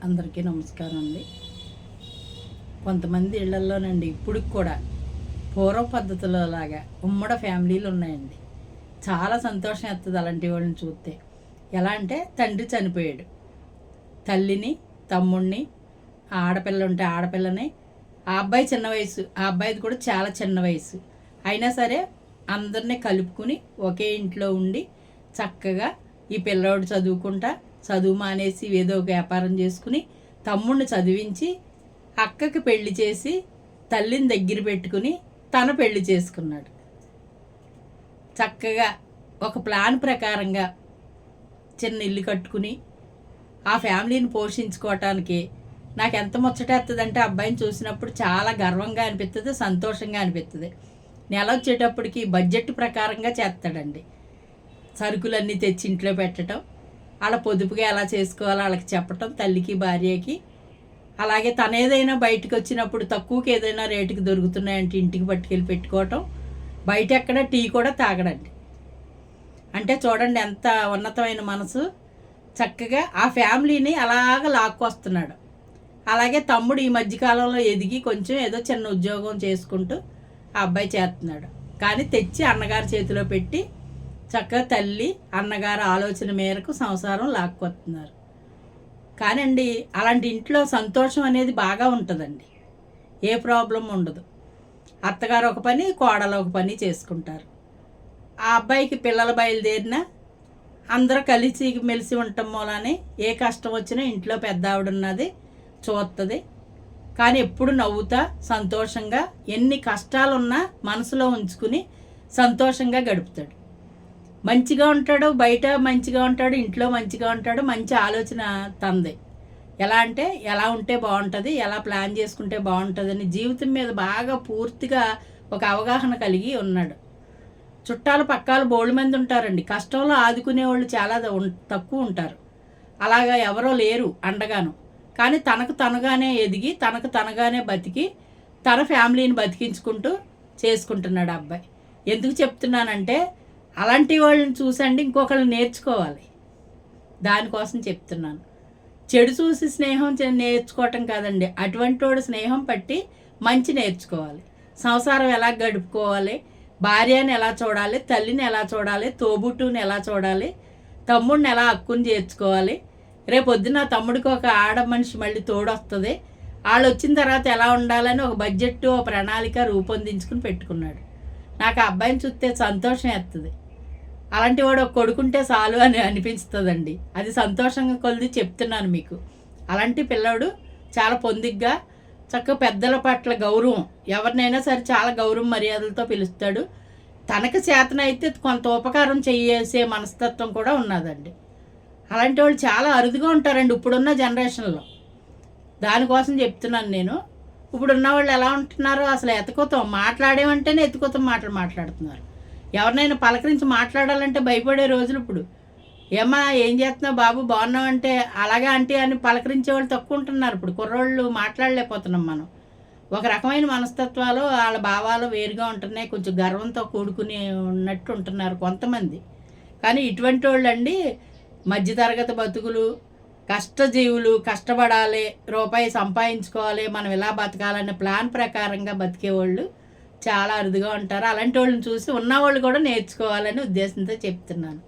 అందరికీ నమస్కారం అండి. కొంతమంది ఇళ్లల్లోనండి ఇప్పటికి కూడా పూర్వ పద్ధతిలో లాగా ఉమ్మడి ఫ్యామిలీలు ఉన్నాయండి. చాలా సంతోషం వేస్తుంది అలాంటి వాళ్ళని చూస్తే. ఎలా అంటే తండ్రి చనిపోయాడు, తల్లిని, తమ్ముడిని, ఆడపిల్ల ఉంటే ఆడపిల్లని, ఆ అబ్బాయి చిన్న వయసు, ఆ అబ్బాయిది కూడా చాలా చిన్న వయసు, అయినా సరే అందరినీ కలుపుకుని ఒకే ఇంట్లో ఉండి చక్కగా ఈ పిల్లోడు చదువుకుంటా, చదువు మానేసి ఏదో ఒక వ్యాపారం చేసుకుని తమ్ముడిని చదివించి అక్కకి పెళ్లి చేసి తల్లిని దగ్గర పెట్టుకుని తన పెళ్లి చేసుకున్నాడు. చక్కగా ఒక ప్లాన్ ప్రకారంగా చిన్న ఇల్లు కట్టుకుని ఆ ఫ్యామిలీని పోషించుకోవటానికి నాకు ఎంత ముచ్చటేస్తుందంటే అబ్బాయిని చూసినప్పుడు చాలా గర్వంగా అనిపిస్తుంది, సంతోషంగా అనిపిస్తుంది. నెల వచ్చేటప్పటికి బడ్జెట్ ప్రకారంగా చేస్తాడండి. సరుకులన్నీ తెచ్చి ఇంట్లో పెట్టడం, వాళ్ళ పొదుపుగా ఎలా చేసుకోవాలో వాళ్ళకి చెప్పటం, తల్లికి భార్యకి. అలాగే తను ఏదైనా బయటకు వచ్చినప్పుడు తక్కువకి ఏదైనా రేటుకి దొరుకుతున్నాయంటే ఇంటికి పట్టుకెళ్ళి పెట్టుకోవటం. బయట ఎక్కడ టీ కూడా తాగడండి. అంటే చూడండి ఎంత ఉన్నతమైన మనసు. చక్కగా ఆ ఫ్యామిలీని అలాగ లాక్కొస్తున్నాడు. అలాగే తమ్ముడు ఈ మధ్యకాలంలో ఎదిగి కొంచెం ఏదో చిన్న ఉద్యోగం చేసుకుంటూ ఆ అబ్బాయి చేస్తున్నాడు. కానీ తెచ్చి అన్నగారి చేతిలో పెట్టి చక్కగా తల్లి అన్నగారు ఆలోచన మేరకు సంసారం లాక్కొస్తున్నారు. కానండి అలాంటి ఇంట్లో సంతోషం అనేది బాగా ఉంటుందండి. ఏ ప్రాబ్లం ఉండదు. అత్తగారు ఒక పని, కోడలు ఒక పని చేసుకుంటారు. ఆ అబ్బాయికి పిల్లలు బయలుదేరినా అందరూ కలిసి మెలిసి ఉండటం మూలానే ఏ కష్టం వచ్చినా ఇంట్లో పెద్ద ఆవిడ ఉన్నది చూస్తుంది. కానీ ఎప్పుడు నవ్వుతా సంతోషంగా ఎన్ని కష్టాలున్నా మనసులో ఉంచుకుని సంతోషంగా గడుపుతాడు. మంచిగా ఉంటాడు, బయట మంచిగా ఉంటాడు, ఇంట్లో మంచిగా ఉంటాడు. మంచి ఆలోచన తంది. ఎలా అంటే ఎలా ఉంటే బాగుంటుంది, ఎలా ప్లాన్ చేసుకుంటే బాగుంటుందని జీవితం మీద బాగా పూర్తిగా ఒక అవగాహన కలిగి ఉన్నాడు. చుట్టాలు పక్కాలు బోల్డ్ మంది ఉంటారండి. కష్టంలో ఆదుకునే వాళ్ళు చాలా తక్కువ ఉంటారు. అలాగా ఎవరో లేరు అండగాను. కానీ తనకు తనగానే ఎదిగి తనకు తనగానే బతికి తన ఫ్యామిలీని బతికించుకుంటూ చేసుకుంటున్నాడు అబ్బాయి. ఎందుకు చెప్తున్నానంటే అలాంటి వాళ్ళని చూసండి ఇంకొకళ్ళు నేర్చుకోవాలి. దానికోసం చెప్తున్నాను. చెడు చూసి స్నేహం నేర్చుకోవటం కాదండి, అటువంటి వాడు స్నేహం పట్టి మంచి నేర్చుకోవాలి. సంసారం ఎలా గడుపుకోవాలి, భార్యని ఎలా చూడాలి, తల్లిని ఎలా చూడాలి, తోబుట్టుని ఎలా చూడాలి, తమ్ముడిని ఎలా హక్కుని చేర్చుకోవాలి. రేపొద్దున తమ్ముడికి ఒక ఆడ మనిషి మళ్ళీ తోడొస్తుంది, వాళ్ళు వచ్చిన తర్వాత ఎలా ఉండాలని ఒక బడ్జెట్, ఒక ప్రణాళిక రూపొందించుకుని పెట్టుకున్నాడు. నాకు ఆ అబ్బాయిని చూస్తే సంతోషం వేస్తుంది. అలాంటి వాడు ఒక కొడుకుంటే చాలు అని అనిపిస్తుందండి. అది సంతోషంగా కొలిది చెప్తున్నాను మీకు. అలాంటి పిల్లాడు చాలా పొందిగ్గా చక్కగా పెద్దల పట్ల గౌరవం, ఎవరినైనా సరే చాలా గౌరవం మర్యాదలతో పిలుస్తాడు. తనకు చేతనైతే కొంత ఉపకారం చేసే మనస్తత్వం కూడా ఉన్నదండి. అలాంటి వాళ్ళు చాలా అరుదుగా ఉంటారండి ఇప్పుడున్న జనరేషన్లో. దానికోసం చెప్తున్నాను నేను. ఇప్పుడున్న వాళ్ళు ఎలా ఉంటున్నారో అసలు ఎతకొతాం, మాట్లాడేమంటేనే ఎత్తుకొతాం మాటలు మాట్లాడుతున్నారు. ఎవరినైనా పలకరించి మాట్లాడాలంటే భయపడే రోజులు ఇప్పుడు. ఏమా ఏం చేస్తున్నావు బాబు, బాగున్నావు అంటే అలాగే అంటే అని పలకరించే వాళ్ళు తక్కువ ఉంటున్నారు. ఇప్పుడు కుర్రోళ్ళు మాట్లాడలేకపోతున్నాం మనం. ఒక రకమైన మనస్తత్వాలు వాళ్ళ భావాలు వేరుగా ఉంటున్నాయి. కొంచెం గర్వంతో కూడుకుని ఉన్నట్టు ఉంటున్నారు కొంతమంది. కానీ ఇటువంటి వాళ్ళు అండి మధ్యతరగతి బతుకులు, కష్టజీవులు, కష్టపడాలి, రూపాయి సంపాదించుకోవాలి, మనం ఇలా బతకాలనే ప్లాన్ ప్రకారంగా బతికేవాళ్ళు చాలా అరుదుగా ఉంటారు. అలాంటి వాళ్ళని చూసి ఉన్నవాళ్ళు కూడా నేర్చుకోవాలని ఉద్దేశంతో చెప్తున్నాను.